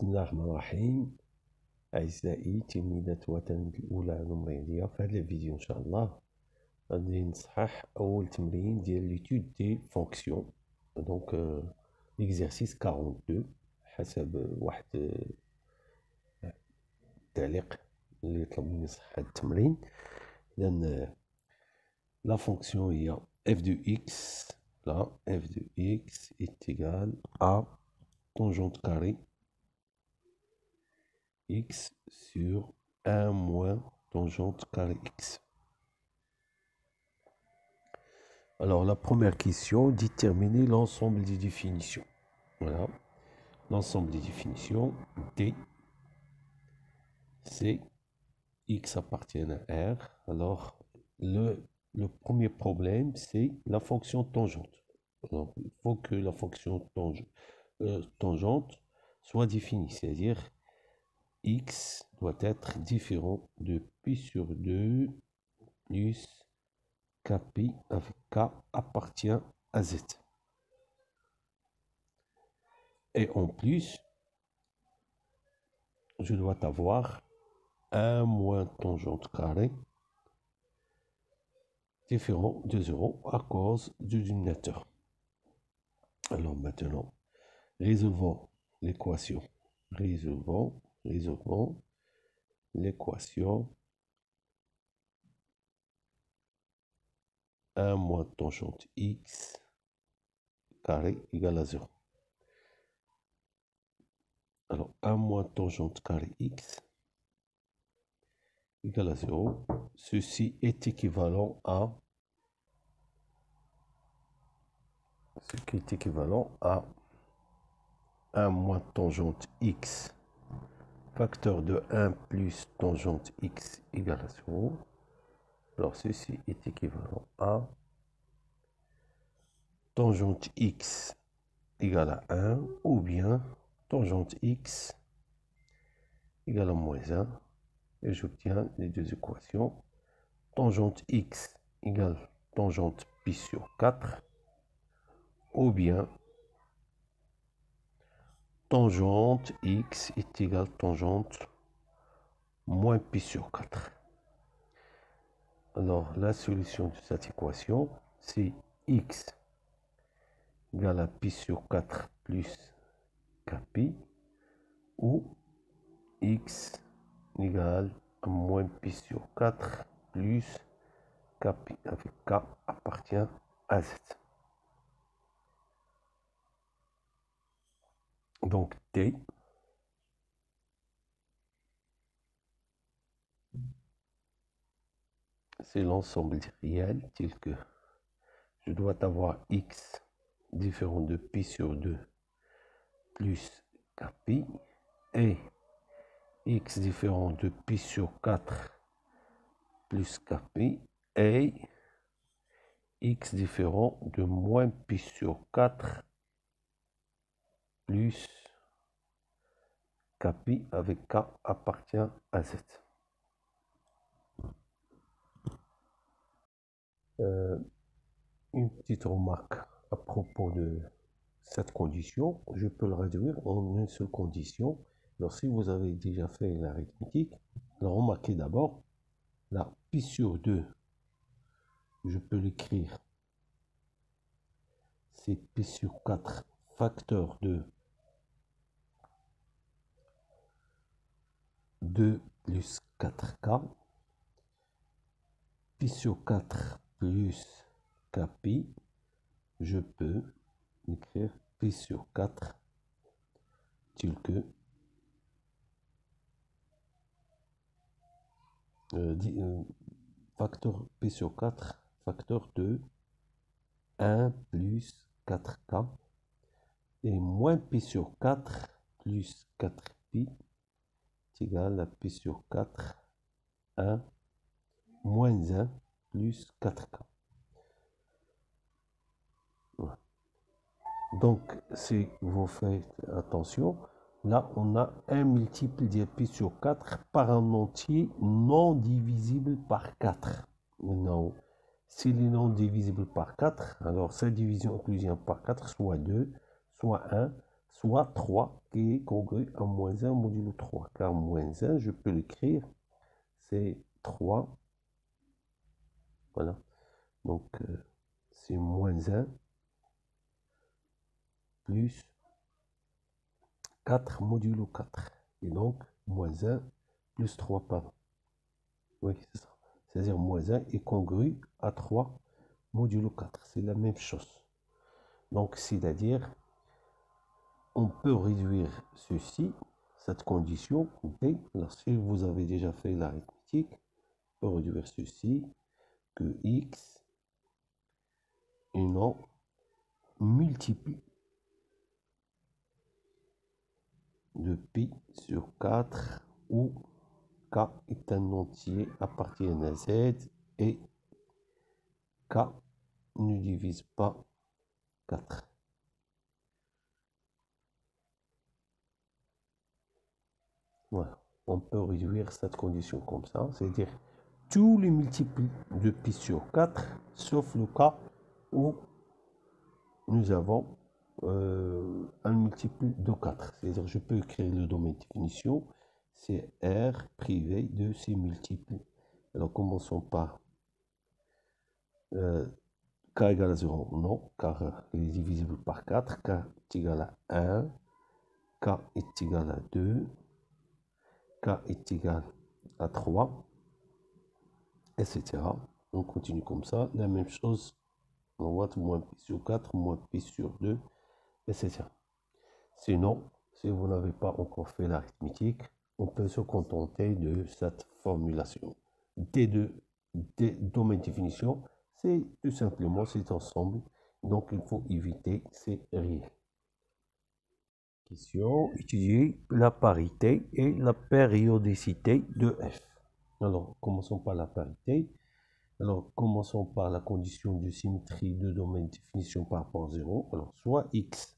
بسم الله الرحمن الرحيم. أعزائي تلميذات وتلاميذ الأولى علوم رياضية، في هذا الفيديو إن شاء الله غادي نصحح أول تمرين ديال ليتود دي فونكسيون. دونك ليكزارسيس 42 حسب واحد التعليق اللي طلب مني نصحح هذا التمرين. إذن لا فونكسيون هي f de x، là f de x est égal à tangente carrée x sur 1 moins tangente carré x. Alors la première question, déterminer l'ensemble des définitions. Voilà, l'ensemble des définitions D, C, x appartient à R. Alors le premier problème, c'est la fonction tangente. Alors, il faut que la fonction tangente soit définie, c'est-à-dire x doit être différent de pi sur 2 plus kpi avec k appartient à z. Et en plus, je dois avoir 1 moins tangente carrée différent de 0 à cause du dénominateur. Alors maintenant, résolvons l'équation. Résolvons l'équation 1 moins tangente x carré égale à 0. Alors 1 moins tangente carré x égale à 0. Ceci est équivalent à ce qui est équivalent à 1 moins tangente x facteur de 1 plus tangente x égale à 0. Alors ceci est équivalent à tangente x égale à 1 ou bien tangente x égale à moins 1. Et j'obtiens les deux équations. Tangente x égale tangente pi sur 4 ou bien tangente x est égale tangente moins pi sur 4. Alors la solution de cette équation, c'est x égale à pi sur 4 plus kpi ou x égale à moins pi sur 4 plus kpi avec k appartient à z. Donc T c'est l'ensemble réel tel que je dois avoir x différent de pi sur 2 plus kpi et x différent de pi sur 4 plus kpi et x différent de moins pi sur 4 plus kpi avec k appartient à z. Une petite remarque à propos de cette condition, je peux le réduire en une seule condition. Alors si vous avez déjà fait l'arithmétique, remarquez d'abord la pi sur 2, je peux l'écrire, c'est pi sur 4 facteur de 2 plus 4k, pi sur 4 plus kpi, je peux écrire pi sur 4 tel que facteur pi sur 4 facteur de 1 plus 4k et moins pi sur 4 plus 4pi est égal à pi sur 4 1 moins 1 plus 4k. Voilà. Donc si vous faites attention, là on a un multiple de pi sur 4 par un entier non divisible par 4. Non. S'il est non divisible par 4, alors cette division inclusion par 4, soit 2, soit 1, soit 3 qui est congru à moins 1 modulo 3, car moins 1, je peux l'écrire, c'est 3, voilà, donc c'est moins 1 plus 4 modulo 4, et donc moins 1 plus 3, pardon, oui, c'est ça, c'est-à-dire moins 1 est congru à 3 modulo 4, c'est la même chose, donc c'est-à-dire, on peut réduire ceci, cette condition, D, lorsque vous avez déjà fait l'arithmétique, on peut réduire ceci, que x est non multiple de pi sur 4 où k est un entier appartient à z et k ne divise pas 4. Voilà, on peut réduire cette condition comme ça, c'est-à-dire tous les multiples de pi sur 4, sauf le cas où nous avons un multiple de 4. C'est-à-dire je peux écrire le domaine de définition, c'est R privé de ces multiples. Alors commençons par k égale à 0, non, car il est divisible par 4, k est égal à 1, k est égal à 2, k est égal à 3, etc. On continue comme ça, la même chose, on voit moins pi sur 4, moins pi sur 2, etc. Sinon, si vous n'avez pas encore fait l'arithmétique, on peut se contenter de cette formulation. D2, domaine de définition, c'est tout simplement cet ensemble. Donc, il faut éviter ces réels. Question, étudier la parité et la périodicité de f. Alors, commençons par la parité. Alors, commençons par la condition de symétrie de domaine de définition par rapport à 0. Alors, soit x,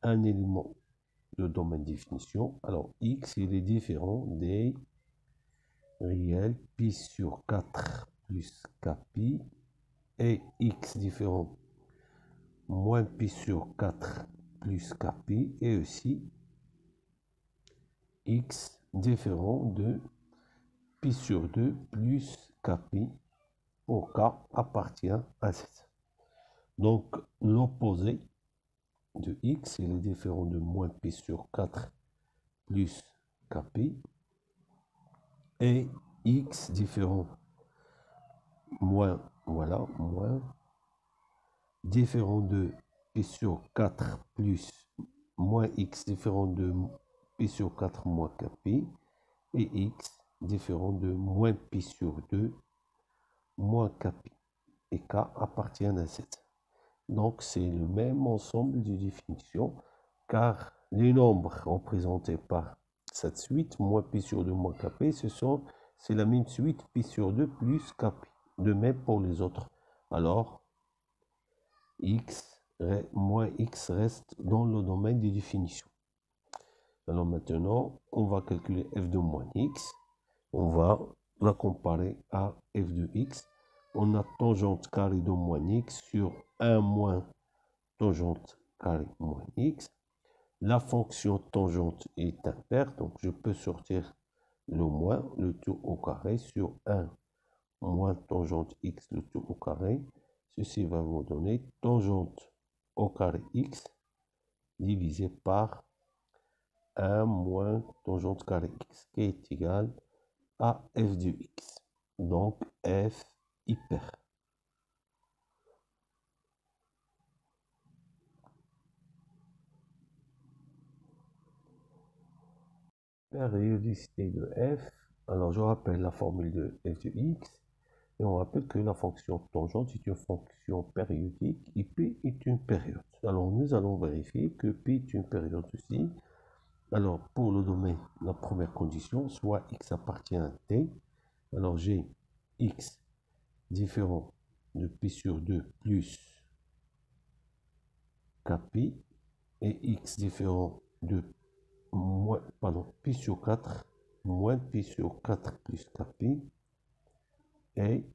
un élément de domaine de définition. Alors, x, il est différent des réels pi sur 4 plus kpi et x différent moins pi sur 4 plus kpi et aussi x différent de pi sur 2 plus kpi au k appartient à z. Donc, l'opposé de x, il est différent de moins pi sur 4 plus kpi et x différent moins, voilà, moins différent de pi sur 4 plus moins x différent de pi sur 4 moins kpi et x différent de moins pi sur 2 moins kpi et k appartient à z. Donc c'est le même ensemble de définitions car les nombres représentés par cette suite, moins pi sur 2 moins kp, c'est la même suite pi sur 2 plus kp. De même pour les autres. Alors, moins x reste dans le domaine de définition. Alors maintenant, on va calculer f de moins x. On va la comparer à f de x. On a tangente carré de moins x sur 1 moins tangente carré moins x. La fonction tangente est impaire, donc je peux sortir le moins, le tout au carré, sur 1 moins tangente x, le tout au carré. Ceci va vous donner tangente au carré x divisé par 1 moins tangente carré x, qui est égal à f de x. Donc f hyper. Périodicité de f. Alors je rappelle la formule de f de x. Et on rappelle que la fonction tangente est une fonction périodique et P est une période. Alors nous allons vérifier que P est une période aussi. Alors pour le domaine, la première condition, soit x appartient à t. Alors j'ai x différent de pi sur 2 plus kpi et x différent de pi sur 4 moins pi sur 4 plus kpi et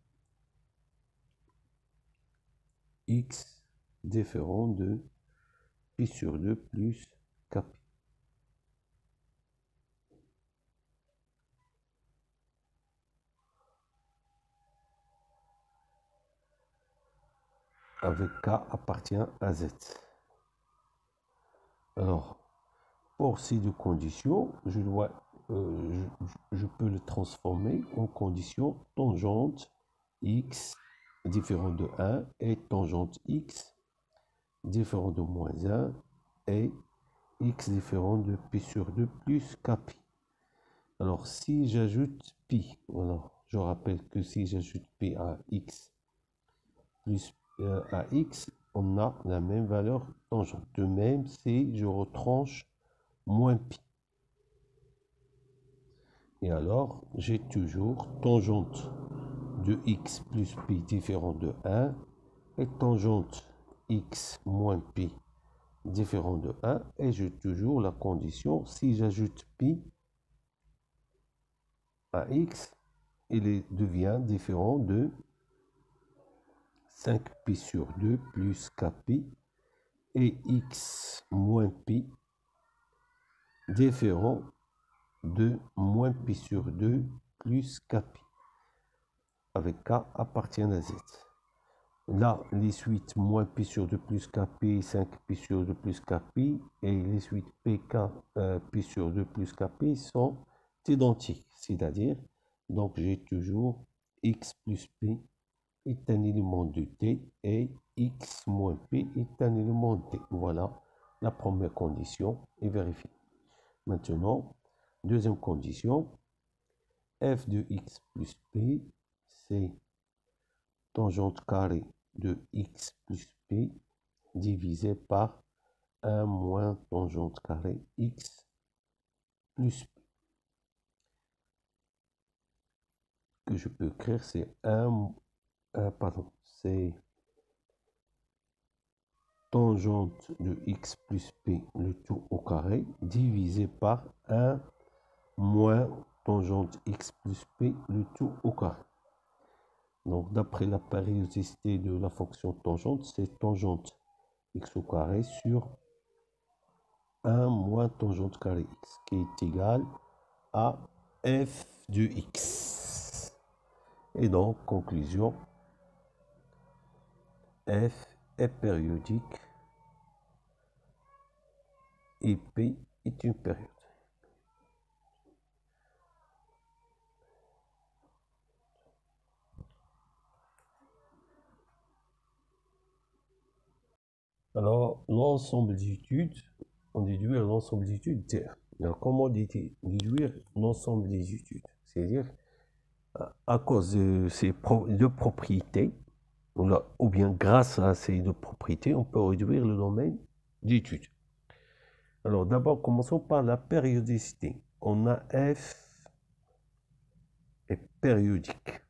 x différent de pi sur 2 plus kpi. Avec k appartient à z. Alors, pour ces deux conditions, je peux le transformer en condition tangente x différent de 1 et tangente x différent de moins 1 et x différent de pi sur 2 plus kpi. Alors, si j'ajoute pi, voilà, je rappelle que si j'ajoute pi à x plus à x, on a la même valeur tangente. De même, si je retranche moins pi. Et alors, j'ai toujours tangente de x plus pi différent de 1 et tangente x moins pi différent de 1. Et j'ai toujours la condition, si j'ajoute pi à x, il devient différent de 5pi sur 2 plus kpi et x moins pi différent de moins pi sur 2 plus kpi, avec k appartient à z. Là, les suites moins pi sur 2 plus kpi, 5pi sur 2 plus kpi, et les suites pk, pi sur 2 plus kpi sont identiques. C'est-à-dire, donc j'ai toujours x plus pi est un élément de t et x moins p est un élément de t. Voilà la première condition est vérifiée. Maintenant, deuxième condition, f de x plus p, c'est tangente carrée de x plus p divisé par 1 moins tangente carrée x plus p. Que je peux écrire, c'est c'est tangente de x plus p, le tout au carré, divisé par 1 moins tangente x plus p, le tout au carré. Donc, d'après la périodicité de la fonction tangente, c'est tangente x au carré sur 1 moins tangente carré x, qui est égal à f de x. Et donc, conclusion, f est périodique et p est une période. Alors, l'ensemble des études, on déduit l'ensemble des études terre. Alors, comment déduire l'ensemble des études? C'est-à-dire, à cause de ces deux propriétés, ou bien grâce à ces deux propriétés, on peut réduire le domaine d'études. Alors, d'abord, commençons par la périodicité. On a f est périodique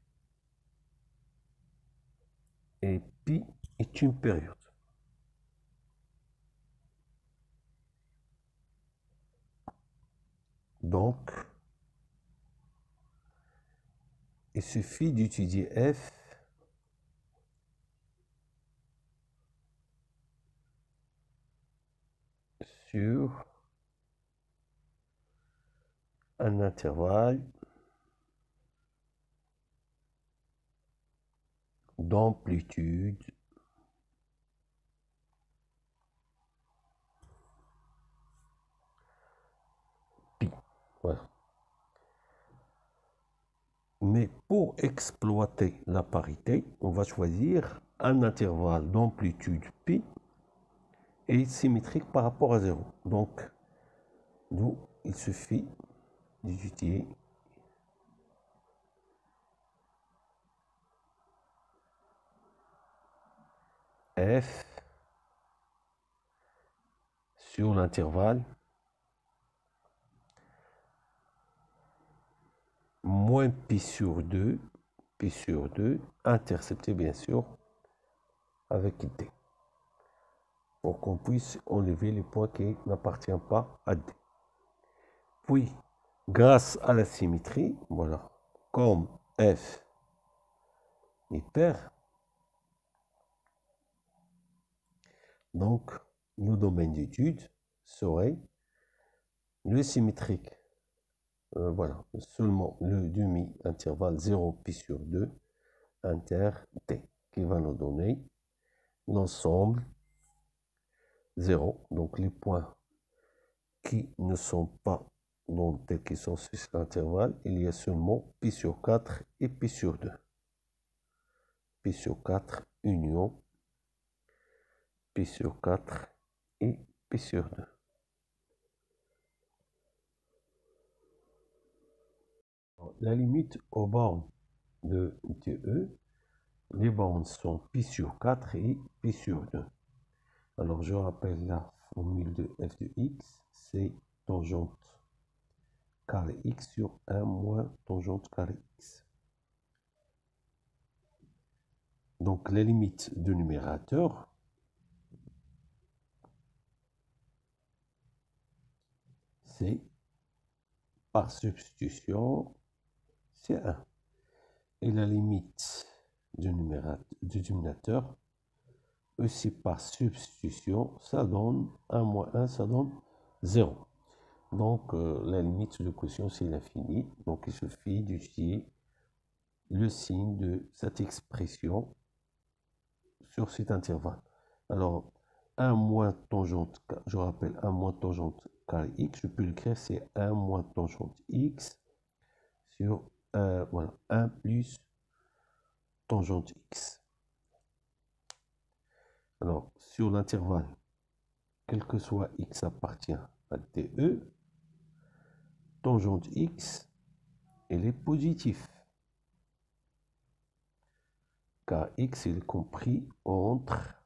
et pi est une période. Donc, il suffit d'étudier f sur un intervalle d'amplitude pi. Voilà. Mais pour exploiter la parité, on va choisir un intervalle d'amplitude pi et symétrique par rapport à 0. Donc, nous, il suffit d'étudier f sur l'intervalle moins pi sur 2, intercepté bien sûr avec t, pour qu'on puisse enlever les points qui n'appartiennent pas à d. Puis, grâce à la symétrie, voilà, comme f est pair, donc le domaine d'étude serait le symétrique. Voilà, seulement le demi-intervalle 0 pi sur 2 inter t qui va nous donner l'ensemble 0. Donc les points qui ne sont pas dans t qui sont sur l'intervalle, il y a seulement pi sur 4 et pi sur 2. Pi sur 4 union pi sur 4 et pi sur 2. La limite aux bornes de TE, les bornes sont pi sur 4 et pi sur 2. Alors je rappelle la formule de f de x, c'est tangente carré x sur 1 moins tangente carré x. Donc la limite du numérateur, c'est par substitution, c'est 1. Et la limite du dénominateur, aussi par substitution, ça donne 1 moins 1, ça donne 0. Donc la limite de quotient, c'est l'infini. Donc il suffit d'utiliser le signe de cette expression sur cet intervalle. Alors 1 moins tangente, je rappelle 1 moins tangente carré x, je peux l'écrire, c'est 1 moins tangente x sur 1, voilà, 1 plus tangente x. Alors, sur l'intervalle, quel que soit x appartient à TE, tangente x, elle est positive. Car x est compris entre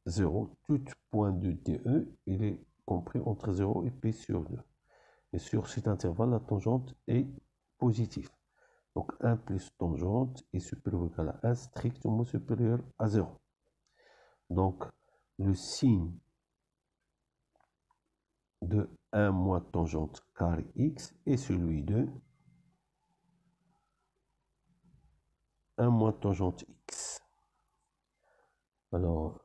0, tout point de TE, il est compris entre 0 et pi sur 2. Et sur cet intervalle, la tangente est positive. Donc 1 plus tangente est supérieur ou égal à 1, strictement supérieur à 0. Donc le signe de 1 moins tangente carré x est celui de 1 moins tangente x. Alors,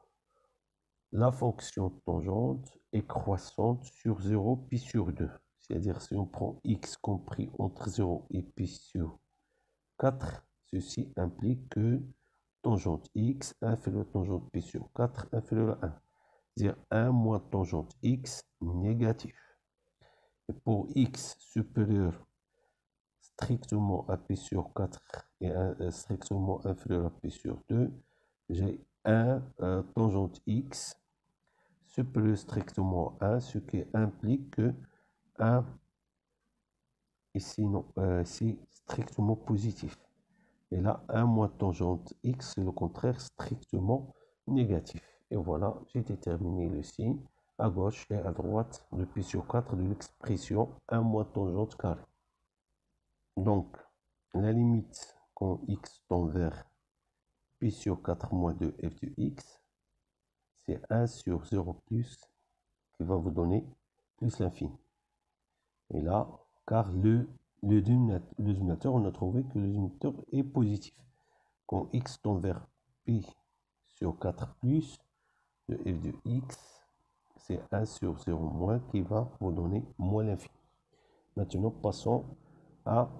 la fonction tangente est croissante sur 0 pi sur 2. C'est-à-dire si on prend x compris entre 0 et pi sur 4, ceci implique que tangente x inférieur à tangente pi sur 4 inférieur à 1. C'est-à-dire 1 moins tangente x négatif. Et pour x supérieur strictement à pi sur 4 et strictement inférieur à pi sur 2, j'ai 1 tangente x supérieur strictement à 1, ce qui implique que 1 ici, non, ici strictement positif. Et là, 1 moins tangente x, c'est le contraire, strictement négatif. Et voilà, j'ai déterminé le signe à gauche et à droite de pi sur 4 de l'expression 1 moins tangente carré. Donc, la limite quand x tend vers pi sur 4 moins 2 f de x, c'est 1 sur 0 plus qui va vous donner plus l'infini. Et là, car le dénominateur, on a trouvé que le dénominateur est positif. Quand x tend vers pi sur 4 plus de f de x, c'est 1 sur 0 moins qui va vous donner moins l'infini. Maintenant, passons à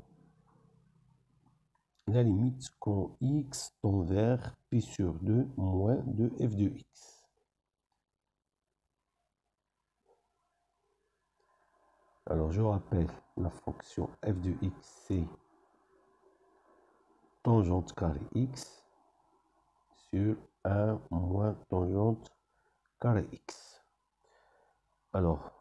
la limite quand x tend vers pi sur 2 moins de f de x. Alors, je rappelle la fonction f de x, c'est tangente carré x sur 1 moins tangente carré x. Alors,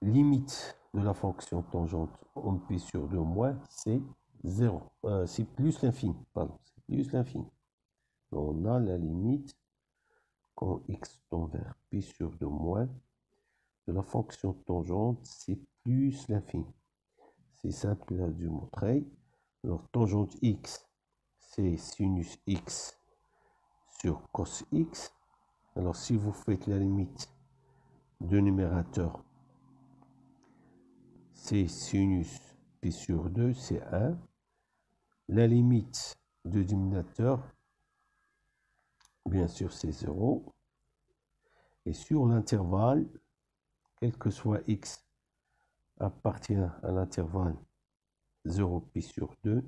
limite de la fonction tangente en pi sur 2 moins, c'est 0. C'est plus l'infini, pardon, c'est plus l'infini. On a la limite quand x tend vers pi sur 2 moins de la fonction tangente, c'est plus l'infini. C'est simple à du montrer. Alors, tangente x, c'est sinus x sur cos x. Alors, si vous faites la limite de numérateur, c'est sinus pi sur 2, c'est 1. La limite de dénominateur, bien sûr c'est 0. Et sur l'intervalle, quel que soit x appartient à l'intervalle 0 pi sur 2,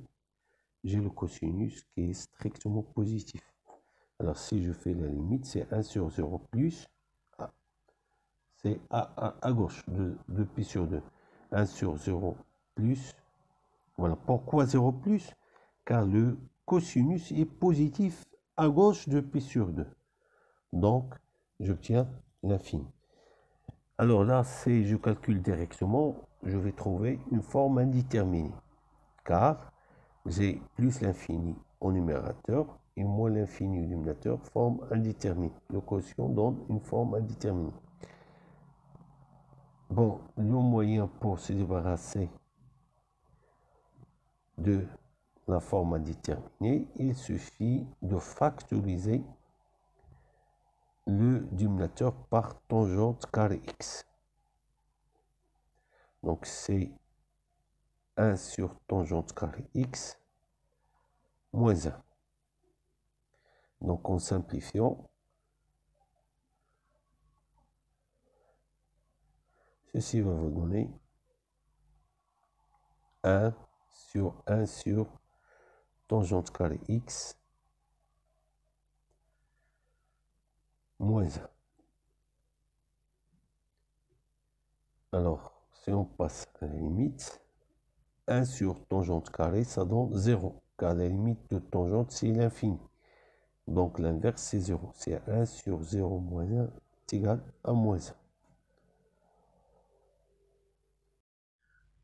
j'ai le cosinus qui est strictement positif. Alors si je fais la limite, c'est 1 sur 0 plus, c'est à gauche de pi sur 2. 1 sur 0 plus, voilà. Pourquoi 0 plus? Car le cosinus est positif à gauche de pi sur 2. Donc, j'obtiens l'infini. Alors là, si je calcule directement, je vais trouver une forme indéterminée. Car j'ai plus l'infini au numérateur et moins l'infini au dénominateur, forme indéterminée. Le quotient donne une forme indéterminée. Bon, le moyen pour se débarrasser de la forme indéterminée, il suffit de factoriser le dénominateur par tangente carré x. Donc c'est 1 sur tangente carré x moins 1. Donc en simplifiant, ceci va vous donner 1 sur tangente carré x moins 1. Alors, si on passe à la limite, 1 sur tangente carré, ça donne 0, car la limite de tangente, c'est l'infini. Donc l'inverse, c'est 0. C'est 1 sur 0 moins 1 est égal à moins 1.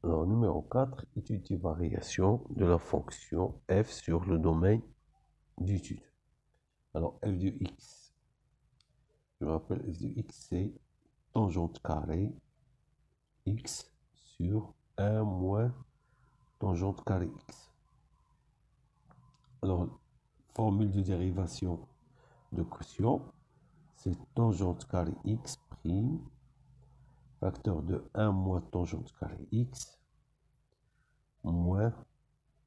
Alors, numéro 4, étude des variations de la fonction f sur le domaine d'étude. Alors, f de x, je rappelle, f de x, c'est tangente carré x sur 1 moins tangente carré x. Alors, formule de dérivation de quotient, c'est tangente carré x prime, facteur de 1 moins tangente carré x, moins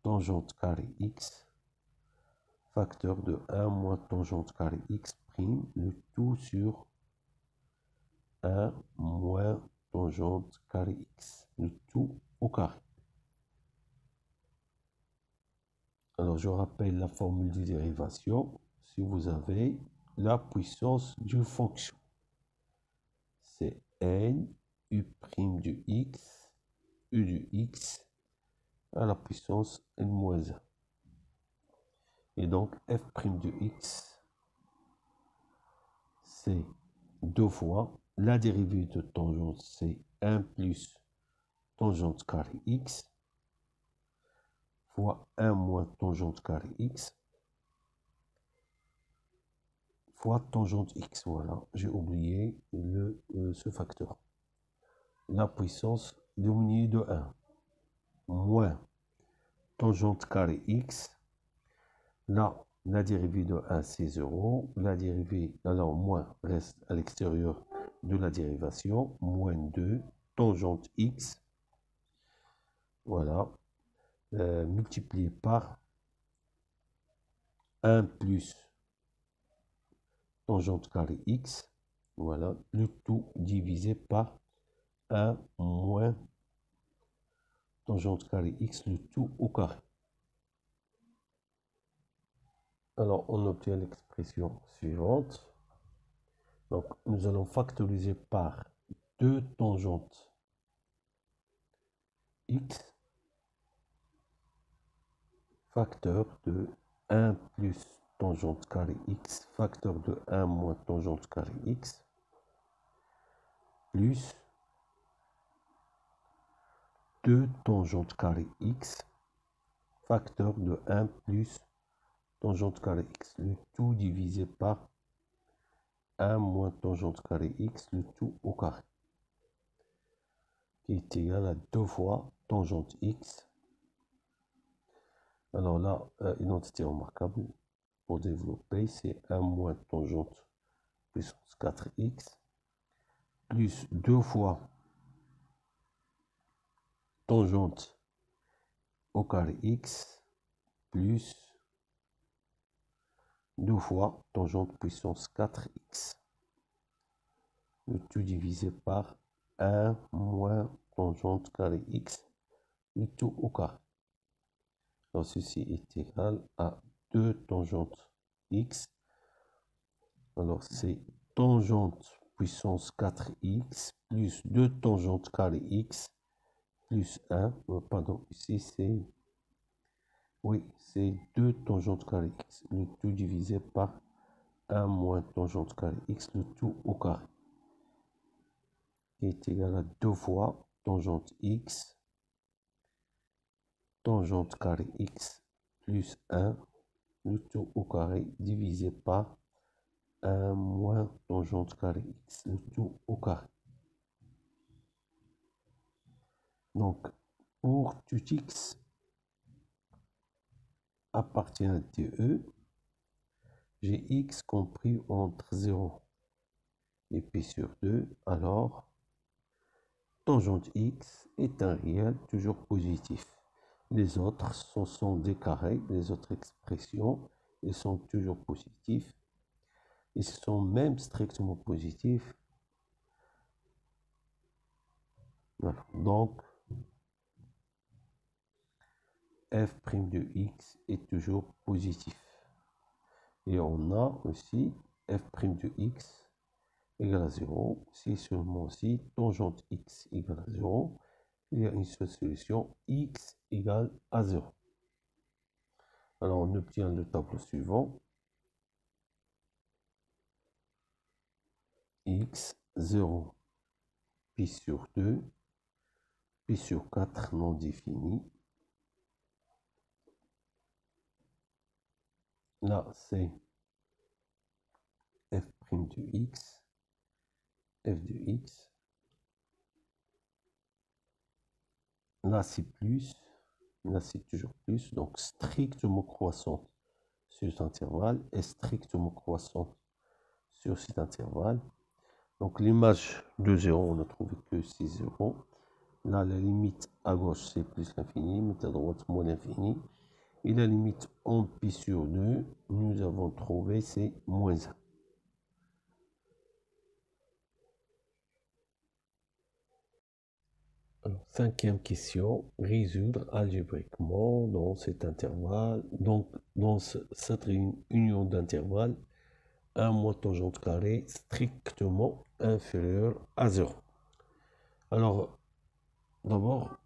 tangente carré x, facteur de 1 moins tangente carré x prime, le tout sur 1 moins tangente carré x, le tout au carré. Alors, je rappelle la formule de dérivation. Si vous avez la puissance d'une fonction, c'est n u' de x, u de x, à la puissance n-1. Et donc, f' de x, c'est 2 fois la dérivée de tangente, c'est 1 plus tangente carré x, fois 1 moins tangente carré x, fois tangente x. Voilà, j'ai oublié ce facteur. La puissance dominée de 1, moins tangente carré x. Là, la dérivée de 1, c'est 0. La dérivée, alors moins, reste à l'extérieur de la dérivation. Moins 2, tangente x. Voilà. Multiplié par 1 plus tangente carré x. Voilà. Le tout divisé par 1 moins tangente carré x, le tout au carré. Alors, on obtient l'expression suivante. Donc, nous allons factoriser par 2 tangentes x, facteur de 1 plus tangente carré x, facteur de 1 moins tangente carré x, plus 2 tangente carré x, facteur de 1 plus tangente carré x, le tout divisé par 1 moins tangente carré x, le tout au carré, qui est égal à 2 fois tangente x. Alors là, identité remarquable pour développer, c'est 1 moins tangente puissance 4x, plus 2 fois tangente au carré x, plus 2 fois tangente puissance 4x. Le tout divisé par 1 moins tangente carré x, le tout au carré. Alors ceci est égal à 2 tangente x. Alors c'est tangente puissance 4x plus 2 tangente carré x plus 1. Pardon, ici c'est... Oui, c'est 2 tangente carré x. Le tout divisé par 1 moins tangente carré x, le tout au carré. Qui est égal à 2 fois tangente x, tangente carré x plus 1, le tout au carré divisé par 1 moins tangente carré x, le tout au carré. Donc, pour tout x appartient à TE, j'ai x compris entre 0 et pi sur 2, alors tangente x est un réel toujours positif. Les autres sont des carrés, les autres expressions, ils sont toujours positifs. Ils sont même strictement positifs. Voilà. Donc, f' de x est toujours positif. Et on a aussi f' de x égale à 0. Si seulement si tangente x égale à 0, il y a une seule solution, x égale à 0. Alors, on obtient le tableau suivant. X, 0, pi sur 2, pi sur 4 non défini. Là, c'est f' de x, f de x. Là, c'est plus. Là, c'est toujours plus. Donc, strictement croissante sur cet intervalle est strictement croissante sur cet intervalle. Donc, l'image de 0, on a trouvé que c'est 0. Là, la limite à gauche, c'est plus l'infini, mais à droite, moins l'infini. Et la limite en pi sur 2, nous avons trouvé, c'est moins 1. Alors, cinquième question, résoudre algébriquement dans cet intervalle, donc dans cette union d'intervalles, 1 moins tangente carrée strictement inférieur à 0. Alors, d'abord,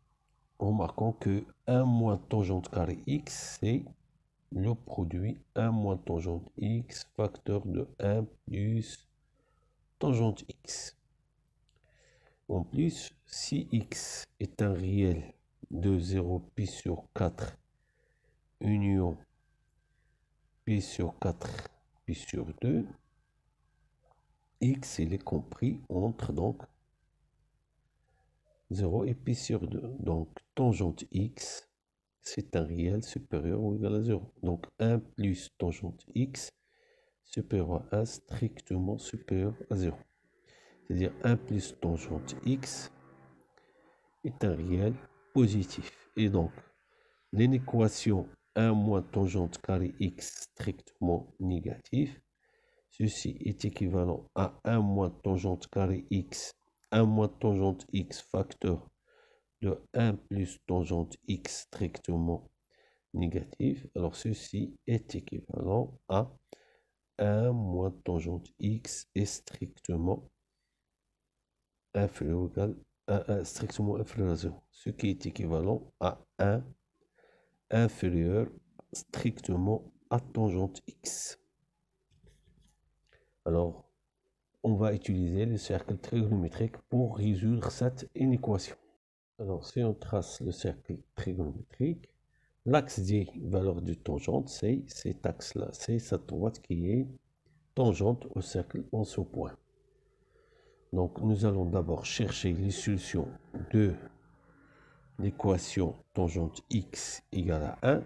remarquons que 1 moins tangente carré x, c'est le produit 1 moins tangente x facteur de 1 plus tangente x. En plus, si x est un réel de 0 pi sur 4 union pi sur 4 pi sur 2, x il est compris entre donc 0 et pi sur 2. Donc tangente x, c'est un réel supérieur ou égal à 0. Donc 1 plus tangente x supérieur à 1 strictement supérieur à 0. C'est-à-dire 1 plus tangente x est un réel positif. Et donc, l'inéquation 1 moins tangente carré x strictement négatif, ceci est équivalent à 1 moins tangente carré x, 1 moins tangente x facteur de 1 plus tangente x strictement négatif. Alors, ceci est équivalent à 1 moins tangente x est strictement inférieur ou égal à 1 strictement inférieur à 0, ce qui est équivalent à 1 inférieur strictement à tangente x. Alors, on va utiliser le cercle trigonométrique pour résoudre cette inéquation. Alors, si on trace le cercle trigonométrique, l'axe des valeurs de tangente, c'est cet axe-là, c'est cette droite qui est tangente au cercle en ce point. Donc, nous allons d'abord chercher les solutions de l'équation tangente x égale à 1.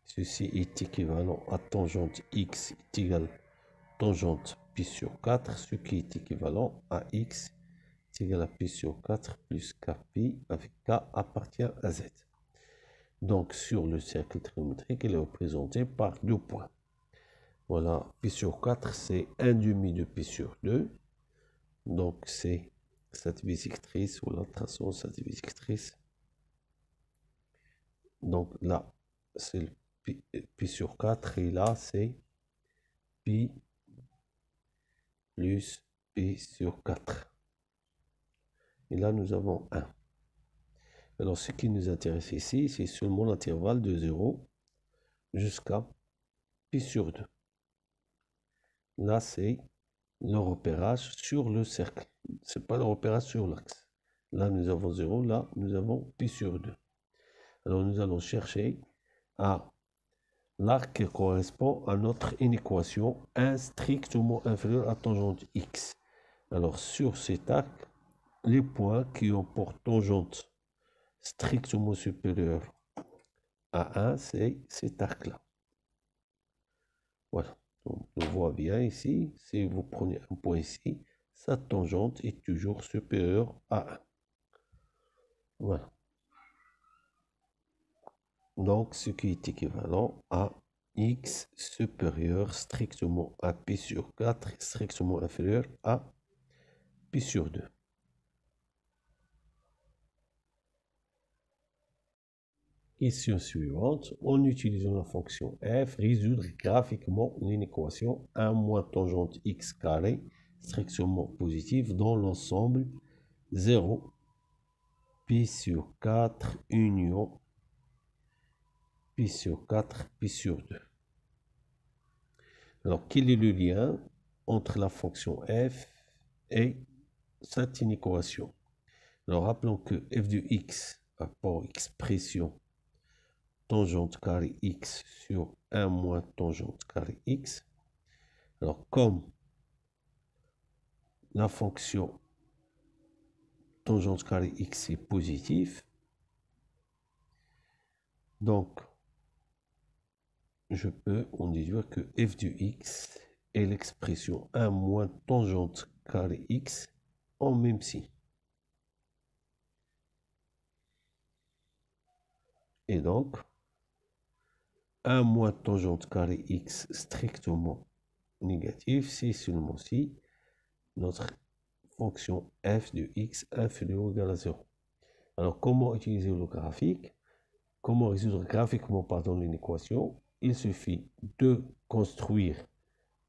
Ceci est équivalent à tangente x est égal à tangente pi sur 4, ce qui est équivalent à x est égal à pi sur 4 plus kpi avec k appartient à z. Donc, sur le cercle trigonométrique, il est représenté par 2 points. Voilà, pi sur 4, c'est 1 demi de pi sur 2. Donc, c'est cette bisectrice, ou la traçons cette bisectrice. Donc là, c'est le pi sur 4, et là, c'est pi plus pi sur 4. Et là, nous avons 1. Alors, ce qui nous intéresse ici, c'est seulement l'intervalle de 0 jusqu'à pi sur 2. Là, c'est le repérage sur le cercle. Ce n'est pas le repérage sur l'axe. Là, nous avons 0. Là, nous avons pi sur 2. Alors, nous allons chercher l'arc qui correspond à notre inéquation 1 strictement inférieur à tangente x. Alors, sur cet arc, les points qui ont pour tangente strictement supérieure à 1, c'est cet arc-là. Voilà. Donc, on voit bien ici, si vous prenez un point ici, sa tangente est toujours supérieure à 1. Voilà. Donc, ce qui est équivalent à x supérieur strictement à pi sur 4, strictement inférieur à pi sur 2. Question suivante. En utilisant la fonction f, résoudre graphiquement l'inéquation 1 moins tangente x carré strictement positive dans l'ensemble 0 pi sur 4 union pi sur 4 pi sur 2. Alors, quel est le lien entre la fonction f et cette inéquation? Alors, rappelons que f de x a pour expression tangente carré x sur 1 moins tangente carré x. Alors, comme la fonction tangente carré x est positive, donc je peux en déduire que f de x est l'expression 1 moins tangente carré x en même signe. Et donc, 1 moins tangente carré x strictement négatif, c'est seulement si notre fonction f de x inférieur ou égal à 0. Alors, comment utiliser le graphique? Comment résoudre graphiquement l'inéquation? Il suffit de construire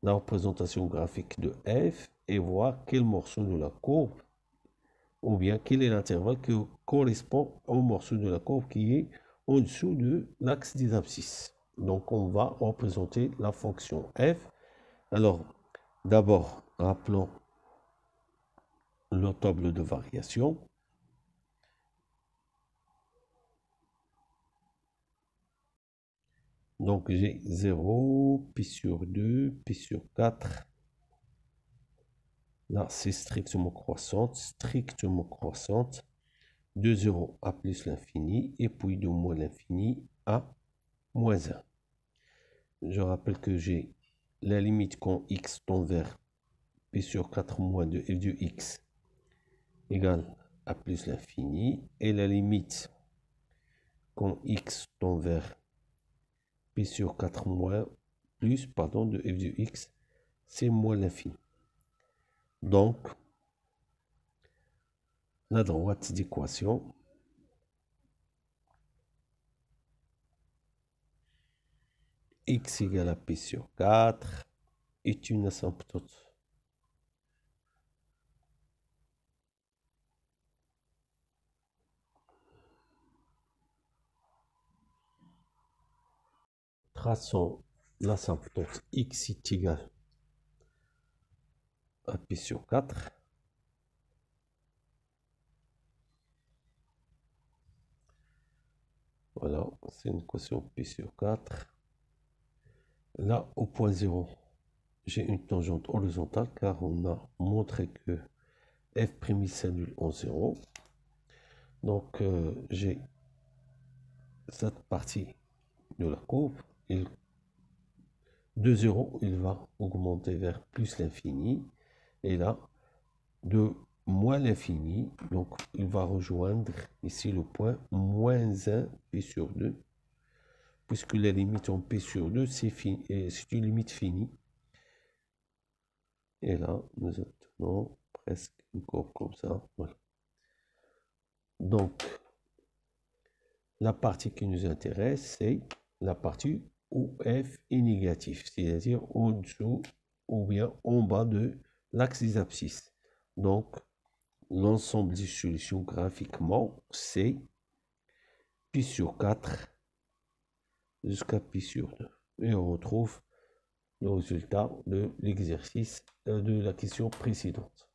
la représentation graphique de f et voir quel morceau de la courbe, ou bien quel est l'intervalle qui correspond au morceau de la courbe qui est en dessous de l'axe des abscisses. Donc, on va représenter la fonction f. Alors, d'abord, rappelons le tableau de variation. Donc, j'ai 0, pi sur 2, pi sur 4. Là, c'est strictement croissante, de 0 à plus l'infini, et puis de moins l'infini à moins 1. Je rappelle que j'ai la limite quand x tend vers pi sur 4 moins de f de x égale à plus l'infini, et la limite quand x tend vers pi sur 4 moins plus, pardon, de f de x, c'est moins l'infini. Donc, la droite d'équation x égale à pi sur 4 est une asymptote. Traçons l'asymptote x est égal à pi sur 4. Voilà, c'est une équation pi sur 4. Là, au point 0, j'ai une tangente horizontale car on a montré que f' s'annule en 0. Donc, j'ai cette partie de la courbe. De 0, il va augmenter vers plus l'infini. Et là, de moins l'infini, donc il va rejoindre ici le point moins 1 pi sur 2 puisque la limite en P sur 2, c'est une limite finie. Et là, nous obtenons presque une courbe comme ça. Voilà. Donc, la partie qui nous intéresse, c'est la partie où f est négatif, c'est-à-dire en dessous ou bien en bas de l'axe des abscisses. Donc, l'ensemble des solutions graphiquement, c'est pi sur 4 jusqu'à pi sur 2. Et on retrouve le résultat de l'exercice de la question précédente.